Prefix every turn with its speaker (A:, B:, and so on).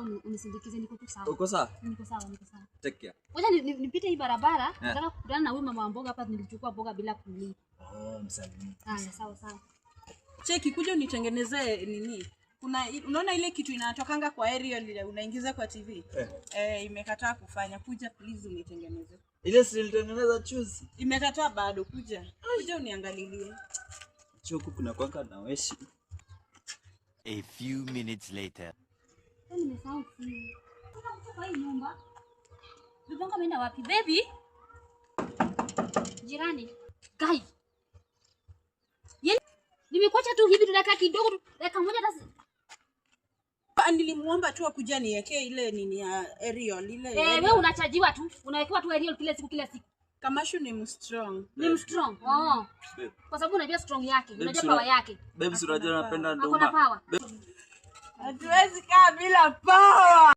A: nataka unisindikize, niko tu sawa.
B: Uko sawa?
A: Niko sawa, niko sawa.
B: Take care.
A: Ngoja nipite hii barabara, nataka kukutana na huyu mama wa mboga hapa, nilichukua mboga bila kulipa.
B: Msalimie.
A: Sawa sawa.
C: Cheki kuja unitengenezee nini? Unaona ile kitu inatokanga kwa aerial ile unaingiza kwa TV? Imekataa kufanya. Kuja please unitengeneze.
B: Ile si nilitengeneza juzi.
C: Imekataa bado. Kuja uniangalilie.
B: Choku kuna kwanga na weshi.
D: A few minutes later.
A: Nimesahau simu. Nataka kutoka hii nyumba. Mbona ameenda wapi baby? Jirani. Guys. Nimekuacha tu hivi dakika kidogo, dakika moja basi.
C: Nilimuomba tu akuja niwekee ile nini ya aerial ile.
A: Wewe unachajiwa tu, unawekewa tu aerial kila siku.
C: Kamashu ni strong.
A: Ni strong. Kwa sababu unajua strong yake, unajua power yake.
B: Baby, unajua napenda nduma.
A: Hakuna power.
C: Hatuwezi kaa bila power.